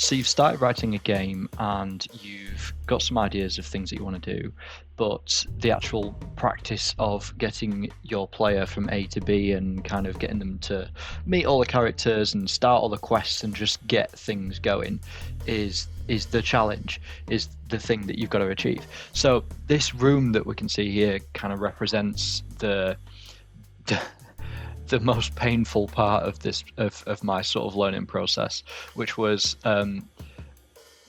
So you've started writing a game and you've got some ideas of things that you want to do, but the actual practice of getting your player from A to B and kind of getting them to meet all the characters and start all the quests and just get things going is the challenge, is the thing that you've got to achieve. So this room that we can see here kind of represents the most painful part of this of my sort of learning process, which was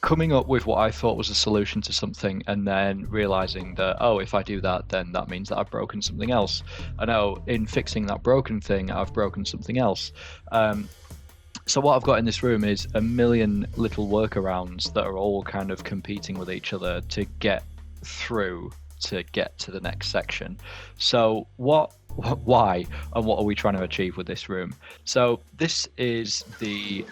coming up with what I thought was a solution to something and then realizing that, oh, if I do that, then that means that I've broken something else. I know in fixing that broken thing, I've broken something else. So what I've got in this room is a million little workarounds that are all kind of competing with each other to get through to get to the next section. So why and what are we trying to achieve with this room? So this is the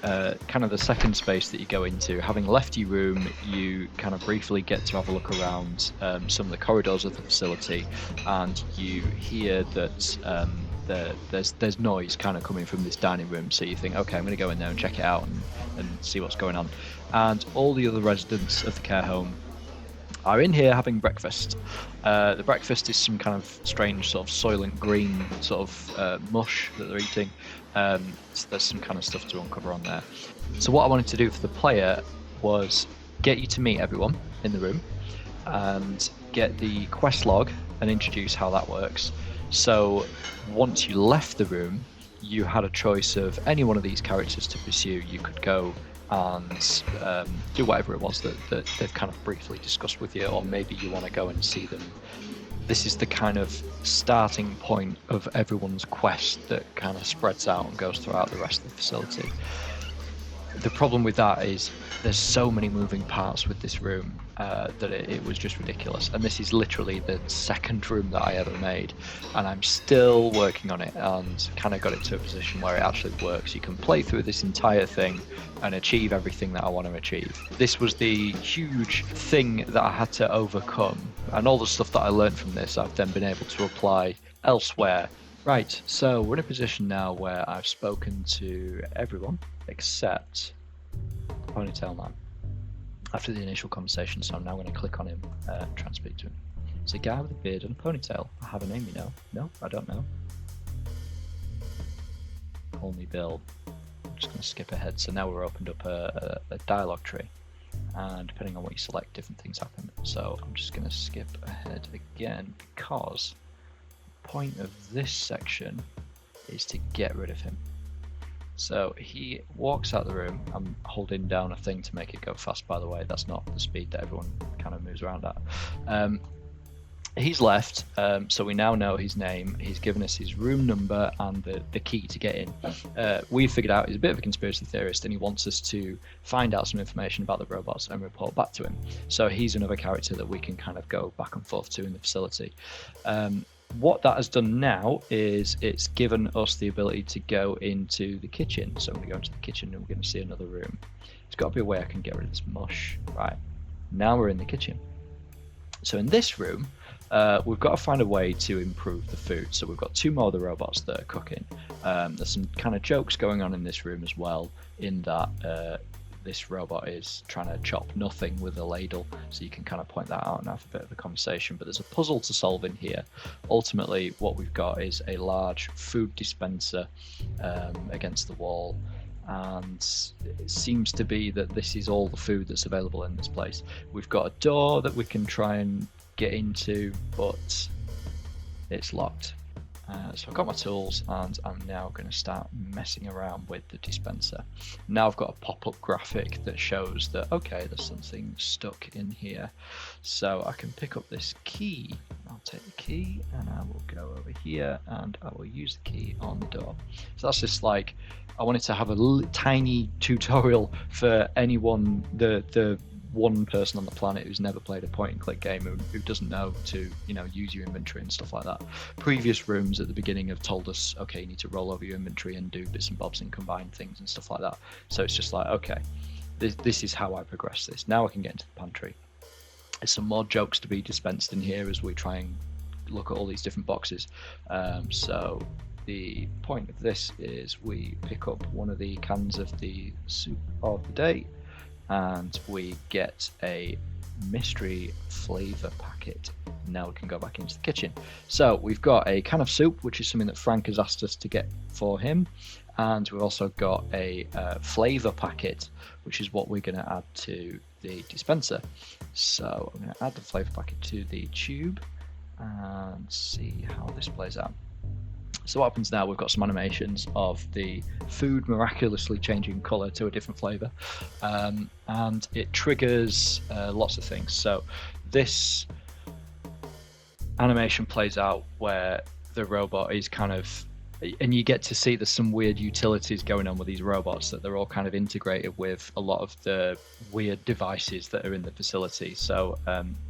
kind of the second space that you go into. Having left your room, you kind of briefly get to have a look around some of the corridors of the facility, and you hear that there's noise kind of coming from this dining room. So you think, okay, I'm going to go in there and check it out and see what's going on. And all the other residents of the care home are in here having breakfast. The breakfast is some kind of strange sort of soylent green sort of mush that they're eating. So there's some kind of stuff to uncover on there. So what I wanted to do for the player was get you to meet everyone in the room and get the quest log and introduce how that works. So once you left the room, you had a choice of any one of these characters to pursue. You could go and do whatever it was that they've kind of briefly discussed with you, or maybe you want to go and see them. This is the kind of starting point of everyone's quest that kind of spreads out and goes throughout the rest of the facility. The problem with that is there's so many moving parts with this room that it was just ridiculous. And this is literally the second room that I ever made, and I'm still working on it and kind of got it to a position where it actually works. You can play through this entire thing and achieve everything that I want to achieve. This was the huge thing that I had to overcome, and all the stuff that I learned from this I've then been able to apply elsewhere. Right, so we're in a position now where I've spoken to everyone except Ponytail Man after the initial conversation, so I'm now going to click on him and try and speak to him. It's a guy with a beard and a ponytail. I have a name, you know. No, I don't know. Call me Bill. I'm just going to skip ahead. So now we're opened up a dialogue tree, and depending on what you select, different things happen. So I'm just going to skip ahead again because the point of this section is to get rid of him. So he walks out the room. I'm holding down a thing to make it go fast, by the way. That's not the speed that everyone kind of moves around at. He's left, so we now know his name. He's given us his room number and the key to get in. We've figured out he's a bit of a conspiracy theorist, and he wants us to find out some information about the robots and report back to him. So he's another character that we can kind of go back and forth to in the facility. What that has done now is it's given us the ability to go into the kitchen. So I'm going to go into the kitchen and we're going to see another room. There's got to be a way I can get rid of this mush. Right, now we're in the kitchen. So in this room, we've got to find a way to improve the food. So we've got two more of the robots that are cooking. There's some kind of jokes going on in this room as well, in that this robot is trying to chop nothing with a ladle, so you can kind of point that out and have a bit of a conversation. But there's a puzzle to solve in here. Ultimately, what we've got is a large food dispenser against the wall, and it seems to be that this is all the food that's available in this place. We've got a door that we can try and get into, but it's locked. So I've got my tools and I'm now going to start messing around with the dispenser. Now I've got a pop-up graphic that shows that, okay, there's something stuck in here. So I can pick up this key. I'll take the key and I will go over here and I will use the key on the door. So that's just like, I wanted to have a tiny tutorial for anyone, the one person on the planet who's never played a point-and-click game, who doesn't know to, use your inventory and stuff like that. Previous rooms at the beginning have told us, okay, you need to roll over your inventory and do bits and bobs and combine things and stuff like that. So it's just like, okay, this is how I progress this. Now I can get into the pantry. There's some more jokes to be dispensed in here as we try and look at all these different boxes. So the point of this is we pick up one of the cans of the soup of the day, and we get a mystery flavor packet. Now we can go back into the kitchen. So we've got a can of soup, which is something that Frank has asked us to get for him, and we've also got a flavor packet, which is what we're going to add to the dispenser. So I'm going to add the flavor packet to the tube and see how this plays out. So what happens now, we've got some animations of the food miraculously changing colour to a different flavour, and it triggers lots of things. So this animation plays out where the robot is kind of, and you get to see there's some weird utilities going on with these robots, that they're all kind of integrated with a lot of the weird devices that are in the facility. So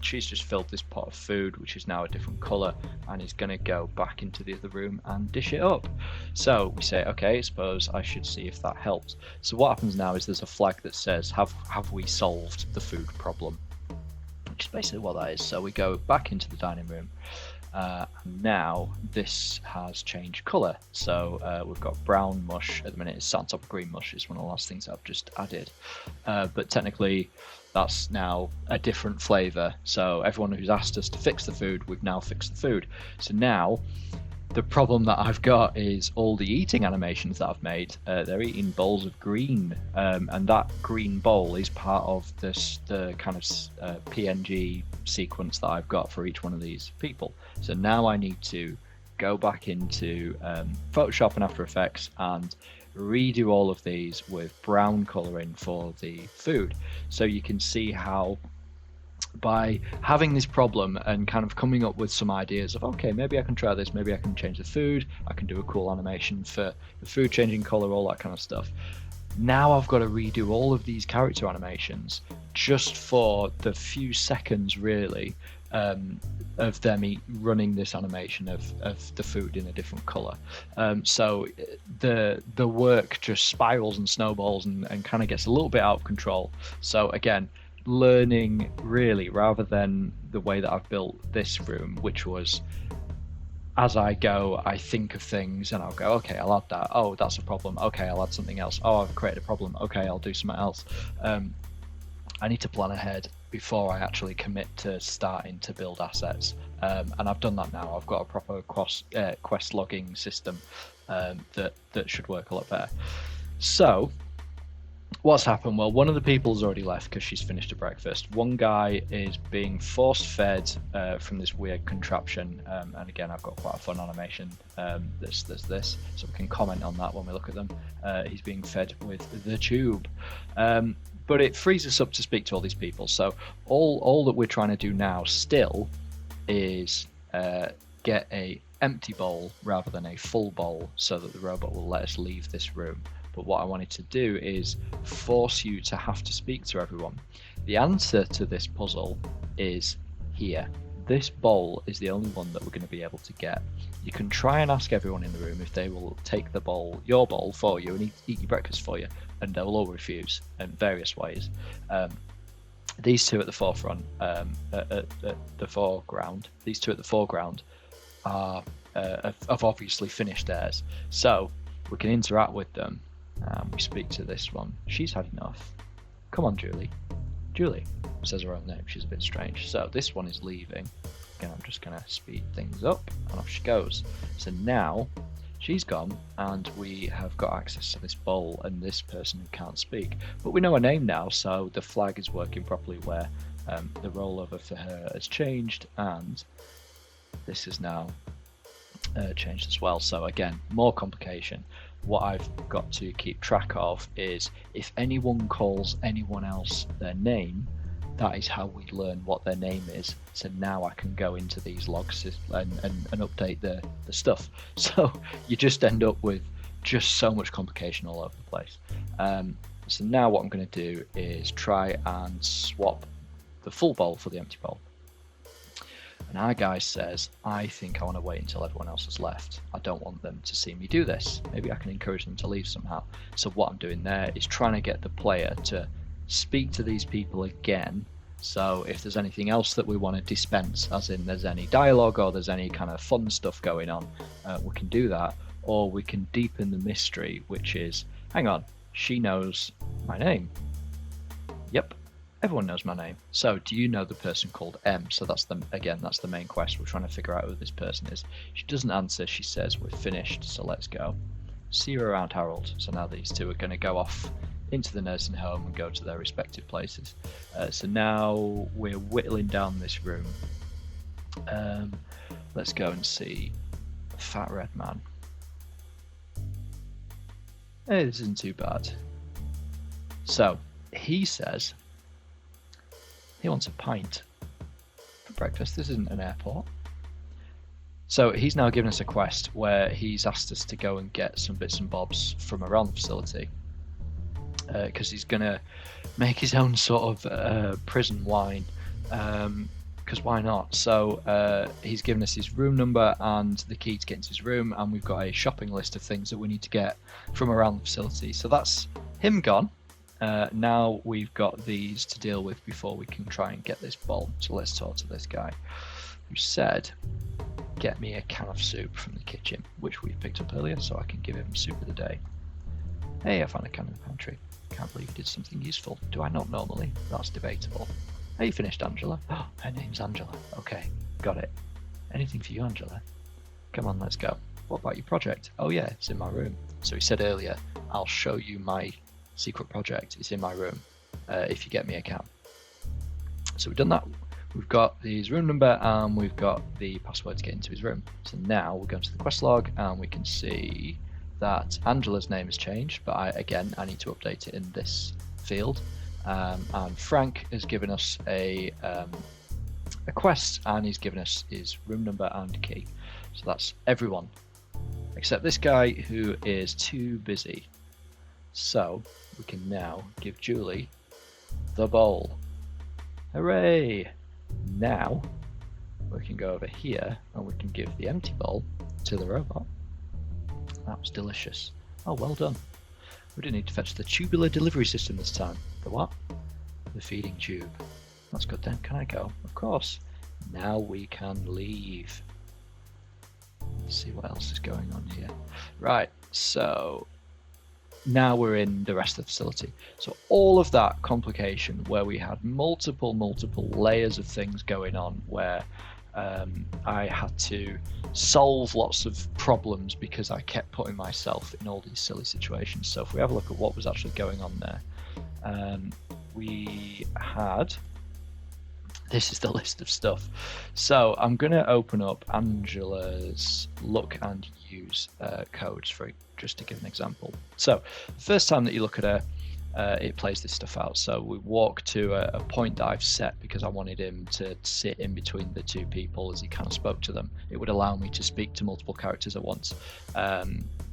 she's just filled this pot of food, which is now a different color, and is going to go back into the other room and dish it up. So we say, okay, I suppose I should see if that helps. So what happens now is there's a flag that says, have we solved the food problem? Which is basically what that is. So we go back into the dining room. Now this has changed colour, so we've got brown mush at the minute. It's sat on top of green mush. It's one of the last things I've just added, but technically that's now a different flavour. So everyone who's asked us to fix the food, we've now fixed the food. So now the problem that I've got is all the eating animations that I've made, they're eating bowls of green, and that green bowl is part of the kind of PNG sequence that I've got for each one of these people. So now I need to go back into Photoshop and After Effects and redo all of these with brown colouring for the food. So you can see how, by having this problem and kind of coming up with some ideas of, okay, maybe I can try this, maybe I can change the food, I can do a cool animation for the food changing color, all that kind of stuff. Now I've got to redo all of these character animations just for the few seconds really of them running this animation of the food in a different color. So the work just spirals and snowballs and kind of gets a little bit out of control. So again, learning really, rather than the way that I've built this room, which was as I go, I think of things and I'll go, okay, I'll add that. Oh, that's a problem. Okay, I'll add something else. Oh, I've created a problem. Okay, I'll do something else. I need to plan ahead before I actually commit to starting to build assets. And I've done that now. I've got a proper quest logging system that should work a lot better. So what's happened? Well, one of the people's already left because she's finished her breakfast. One guy is being force-fed from this weird contraption, and again, I've got quite a fun animation. There's this, so we can comment on that when we look at them. He's being fed with the tube, but it frees us up to speak to all these people. So all that we're trying to do now still is get a empty bowl rather than a full bowl, so that the robot will let us leave this room. But what I wanted to do is force you to have to speak to everyone. The answer to this puzzle is here. This bowl is the only one that we're going to be able to get. You can try and ask everyone in the room if they will take the bowl, your bowl, for you and eat your breakfast for you, and they'll all refuse in various ways. These two at the forefront, at the foreground, these two at the foreground have obviously finished theirs. So we can interact with them. We speak to this one. She's had enough. Come on, Julie. Julie says her own name. She's a bit strange. So this one is leaving. Again, I'm just going to speed things up, and off she goes. So now she's gone, and we have got access to this bowl and this person who can't speak. But we know her name now, so the flag is working properly where the rollover for her has changed, and this is now changed as well. So again, more complication. What I've got to keep track of is if anyone calls anyone else their name, that is how we learn what their name is. So now I can go into these logs and update the stuff. So you just end up with just so much complication all over the place. So now what I'm going to do is try and swap the full bowl for the empty bowl. And our guy says, I think I want to wait until everyone else has left. I don't want them to see me do this. Maybe I can encourage them to leave somehow. So what I'm doing there is trying to get the player to speak to these people again. So if there's anything else that we want to dispense, as in there's any dialogue or there's any kind of fun stuff going on, we can do that. Or we can deepen the mystery, which is, hang on, she knows my name. Yep, everyone knows my name. So, do you know the person called M? So that's the main quest. We're trying to figure out who this person is. She doesn't answer. She says we're finished, so let's go. See you around, Harold. So now these two are going to go off into the nursing home and go to their respective places. So now we're whittling down this room. Let's go and see the fat red man. Hey, this isn't too bad. So he says he wants a pint for breakfast. This isn't an airport. So he's now given us a quest where he's asked us to go and get some bits and bobs from around the facility, because he's going to make his own sort of prison wine, because why not? So he's given us his room number and the key to get into his room, and we've got a shopping list of things that we need to get from around the facility. So that's him gone. Now we've got these to deal with before we can try and get this bowl. So let's talk to this guy who said, get me a can of soup from the kitchen, which we picked up earlier, so I can give him soup of the day. Hey, I found a can in the pantry. Can't believe you did something useful. Do I not normally? That's debatable. Are you finished, Angela? Oh, her name's Angela. Okay, got it. Anything for you, Angela? Come on, let's go. What about your project? Oh yeah, it's in my room. So he said earlier, I'll show you my secret project. It's in my room, if you get me a can. So we've done that. We've got his room number and we've got the password to get into his room. So now we're going to the quest log and we can see that Angela's name has changed, but I need to update it in this field. And Frank has given us a quest, and he's given us his room number and key. So that's everyone except this guy who is too busy. So we can now give Julie the bowl. Hooray! Now we can go over here and we can give the empty bowl to the robot. That was delicious. Oh, well done. We didn't need to fetch the tubular delivery system this time. The what? The feeding tube. That's good then. Can I go? Of course. Now we can leave. Let's see what else is going on here. Right, so now we're in the rest of the facility. So all of that complication where we had multiple layers of things going on, where I had to solve lots of problems because I kept putting myself in all these silly situations. So if we have a look at what was actually going on there, we had, this is the list of stuff. So I'm going to open up Angela's look and use codes for just to give an example. So the first time that you look at her, it plays this stuff out. So we walk to a point that I've set because I wanted him to sit in between the two people as he kind of spoke to them. It would allow me to speak to multiple characters at once.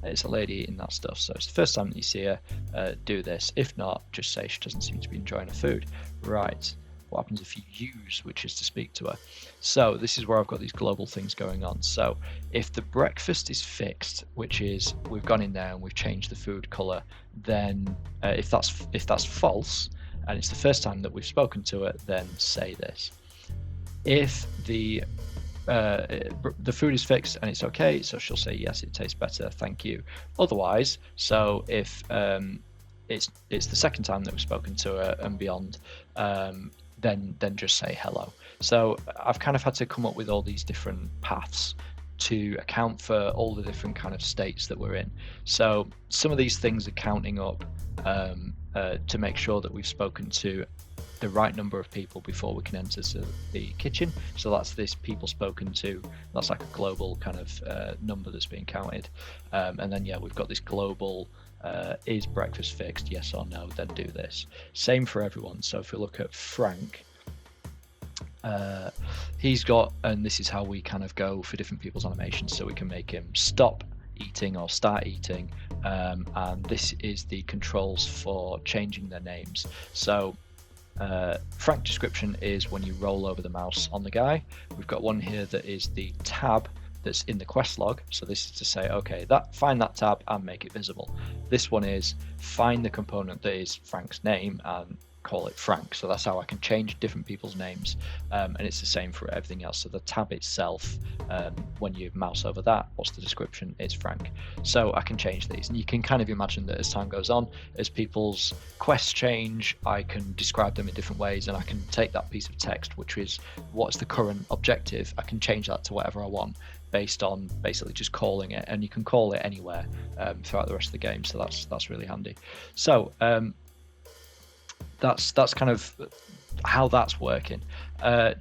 It's a lady eating that stuff, so it's the first time that you see her, do this. If not, just say she doesn't seem to be enjoying her food. Right. What happens if you use, which is to speak to her? So this is where I've got these global things going on. So if the breakfast is fixed, which is we've gone in there and we've changed the food color, then if that's false and it's the first time that we've spoken to her, then say this. If the food is fixed and it's okay, so she'll say yes, it tastes better, thank you. Otherwise, so if it's the second time that we've spoken to her and beyond, then just say hello. So I've kind of had to come up with all these different paths to account for all the different kind of states that we're in. So some of these things are counting up to make sure that we've spoken to the right number of people before we can enter the kitchen. So that's this people spoken to. That's like a global kind of number that's being counted. And then, yeah, we've got this global is breakfast fixed, yes or no, then do this. Same for everyone. So if we look at Frank, he's got, and this is how we kind of go for different people's animations, so we can make him stop eating or start eating, and this is the controls for changing their names. So Frank description is when you roll over the mouse on the guy. We've got one here that is the tab that's in the quest log. So this is to say, okay, find that tab and make it visible. This one is find the component that is Frank's name and call it Frank. So that's how I can change different people's names, and it's the same for everything else. So the tab itself, when you mouse over that, what's the description? It's Frank. So I can change these, and you can kind of imagine that as time goes on, as people's quests change, I can describe them in different ways, and I can take that piece of text, which is what's the current objective, I can change that to whatever I want based on basically just calling it, and you can call it anywhere throughout the rest of the game. So that's really handy. So that's kind of how that's working.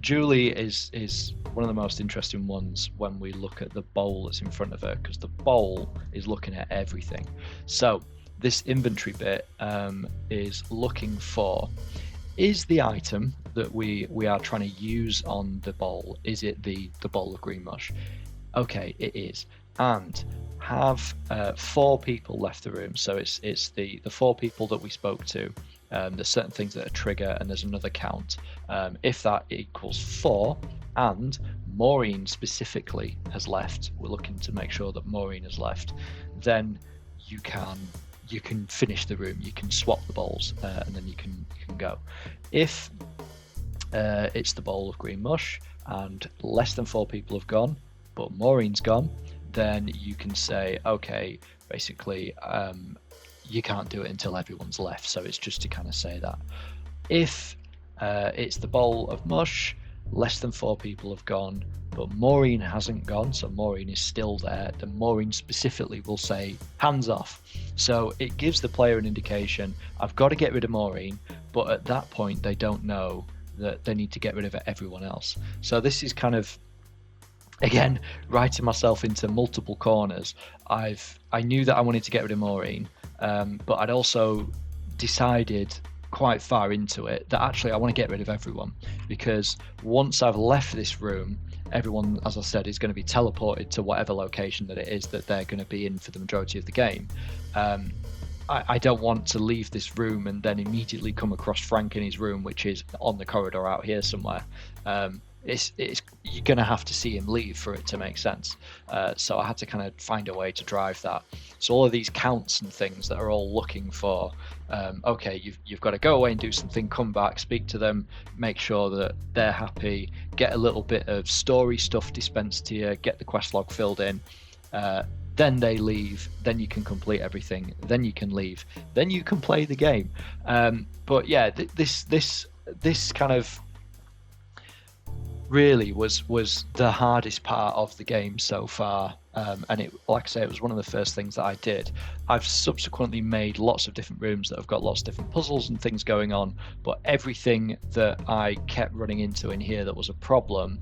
Julie is one of the most interesting ones when we look at the bowl that's in front of her, because the bowl is looking at everything. So this inventory bit is looking for, is the item that we are trying to use on the bowl, is it the bowl of green mush? Okay, it is. And have 4 people left the room. So it's the 4 people that we spoke to. There's certain things that are trigger, and there's another count. If that equals 4, and Maureen specifically has left, we're looking to make sure that Maureen has left, then you can finish the room. You can swap the bowls, and then you can go. If it's the bowl of green mush and less than 4 people have gone, but Maureen's gone, then you can say, okay, basically, you can't do it until everyone's left. So it's just to kind of say that. If it's the bowl of mush, less than 4 people have gone, but Maureen hasn't gone, so Maureen is still there, then Maureen specifically will say, hands off. So it gives the player an indication, I've got to get rid of Maureen, but at that point they don't know that they need to get rid of everyone else. So this is kind of, again, writing myself into multiple corners. I knew that I wanted to get rid of Maureen, but I'd also decided quite far into it that actually I want to get rid of everyone, because once I've left this room, everyone, as I said, is going to be teleported to whatever location that it is that they're going to be in for the majority of the game. I don't want to leave this room and then immediately come across Frank in his room, which is on the corridor out here somewhere. It's you're going to have to see him leave for it to make sense. So I had to kind of find a way to drive that. So all of these counts and things that are all looking for, okay, you've got to go away and do something, come back, speak to them, make sure that they're happy, get a little bit of story stuff dispensed to you, get the quest log filled in. Then they leave, then you can complete everything, then you can leave, then you can play the game. But yeah, this kind of really was the hardest part of the game so far, and it, like I say, it was one of the first things that I did. I've subsequently made lots of different rooms that have got lots of different puzzles and things going on, but everything that I kept running into in here that was a problem,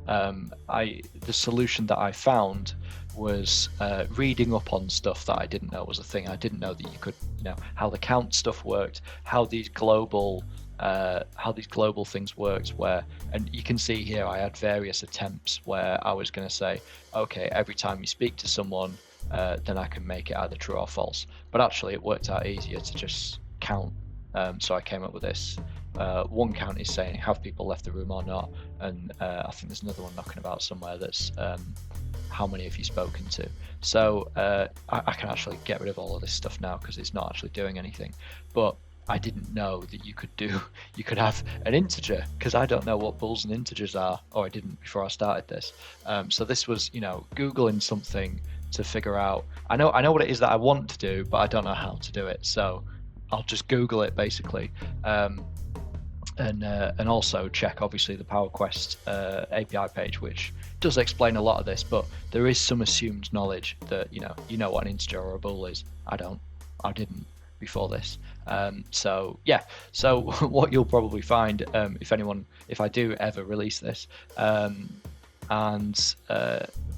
the solution that I found was reading up on stuff that I didn't know was a thing. I didn't know that you could, how the count stuff worked, how these global things worked, where, and you can see here I had various attempts where I was going to say, okay, every time you speak to someone, then I can make it either true or false. But actually it worked out easier to just count. So I came up with this. One count is saying, have people left the room or not? And I think there's another one knocking about somewhere that's how many have you spoken to? So I can actually get rid of all of this stuff now because it's not actually doing anything. But I didn't know that you could have an integer, because I don't know what bools and integers are, or I didn't before I started this. So this was, Googling something to figure out. I know what it is that I want to do, but I don't know how to do it. So I'll just Google it basically. And also check obviously the PowerQuest API page, which does explain a lot of this, but there is some assumed knowledge that you know what an integer or a bool is. I didn't before this. So what you'll probably find, if I do ever release this, and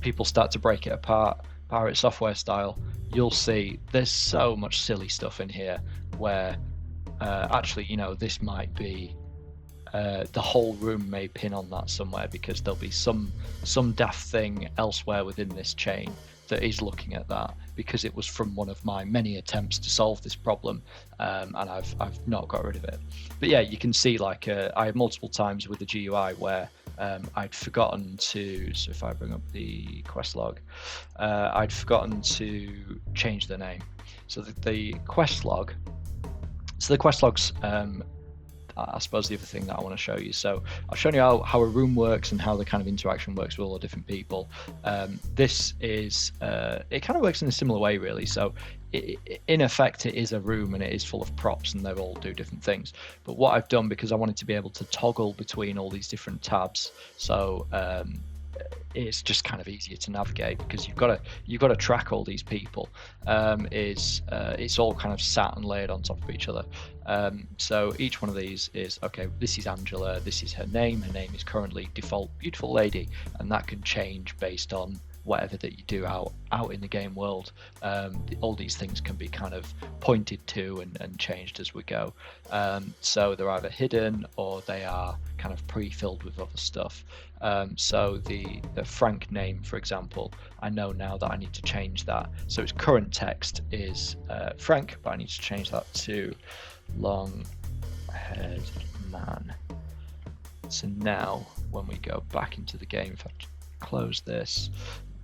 people start to break it apart, pirate software style, you'll see there's so much silly stuff in here where actually this might be the whole room may pin on that somewhere, because there'll be some daft thing elsewhere within this chain that is looking at that, because it was from one of my many attempts to solve this problem, and I've not got rid of it. But yeah, you can see like I had multiple times with the GUI where I'd forgotten to, so if I bring up the quest log, I'd forgotten to change the name. So the quest log, so the quest log's I suppose the other thing that I want to show you. So I've shown you how a room works and how the kind of interaction works with all the different people. This is it kind of works in a similar way, really. So in effect, it is a room and it is full of props and they all do different things. But what I've done, because I wanted to be able to toggle between all these different tabs, so it's just kind of easier to navigate because you've got to track all these people. It's all kind of sat and layered on top of each other. So each one of these is, okay, this is Angela, this is her name is currently default beautiful lady, and that can change based on whatever that you do out in the game world. All these things can be kind of pointed to and changed as we go. So they're either hidden or they are kind of pre-filled with other stuff. So the Frank name, for example, I know now that I need to change that. So its current text is Frank, but I need to change that to long-haired man. So now when we go back into the game, if I close this,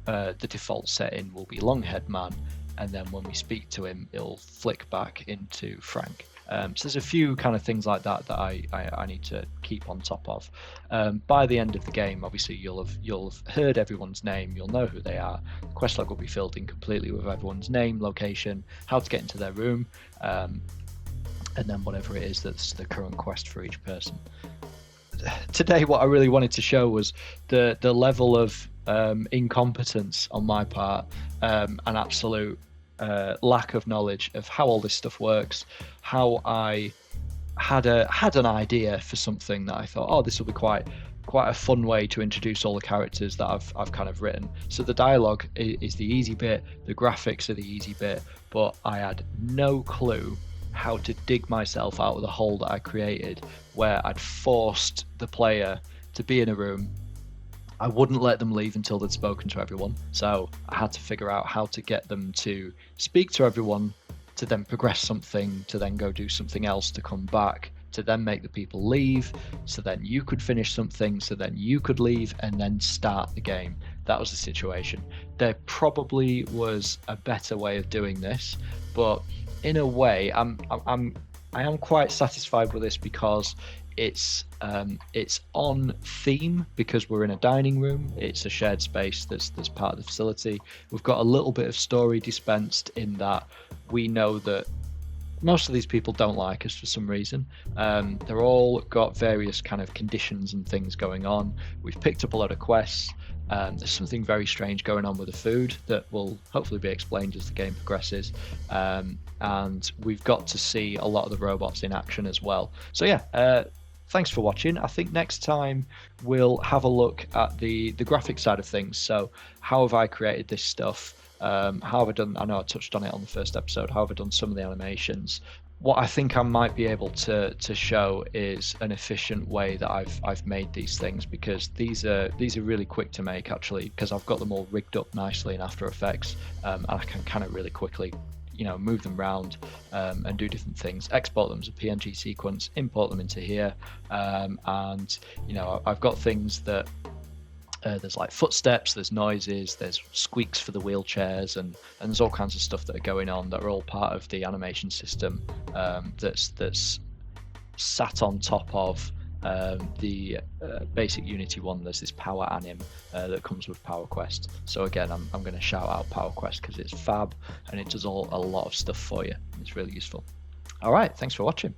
the default setting will be long-haired man, and then when we speak to him, it'll flick back into Frank. So there's a few kind of things like that that I need to keep on top of. By the end of the game, obviously you'll have heard everyone's name, you'll know who they are. The quest log will be filled in completely with everyone's name, location, how to get into their room, and then whatever it is that's the current quest for each person. Today, what I really wanted to show was the level of incompetence on my part, an absolute lack of knowledge of how all this stuff works, how I had an idea for something that I thought, oh, this will be quite a fun way to introduce all the characters that I've kind of written. So the dialogue is the easy bit, the graphics are the easy bit, but I had no clue how to dig myself out of the hole that I created, where I'd forced the player to be in a room. I wouldn't let them leave until they'd spoken to everyone. So I had to figure out how to get them to speak to everyone, to then progress something, to then go do something else, to come back, to then make the people leave, so then you could finish something, so then you could leave and then start the game. That was the situation. There probably was a better way of doing this, but in a way, I am quite satisfied with this because it's on theme, because we're in a dining room. It's a shared space that's part of the facility. We've got a little bit of story dispensed in that we know that most of these people don't like us for some reason. They're all got various kind of conditions and things going on. We've picked up a lot of quests. There's something very strange going on with the food that will hopefully be explained as the game progresses. And we've got to see a lot of the robots in action as well. So yeah, thanks for watching. I think next time we'll have a look at the graphic side of things. So how have I created this stuff? How have I done? I know I touched on it on the first episode. How have I done some of the animations? What I think I might be able to show is an efficient way that I've made these things, because these are really quick to make actually, because I've got them all rigged up nicely in After Effects, and I can kind of really quickly, move them around and do different things, export them as a PNG sequence, import them into here, and I've got things that there's like footsteps, there's noises, there's squeaks for the wheelchairs, and there's all kinds of stuff that are going on that are all part of the animation system that's sat on top of the basic Unity one. There's this Power Anim that comes with Power Quest. So again, I'm going to shout out Power Quest because it's fab and it does a lot of stuff for you. It's really useful. All right, thanks for watching.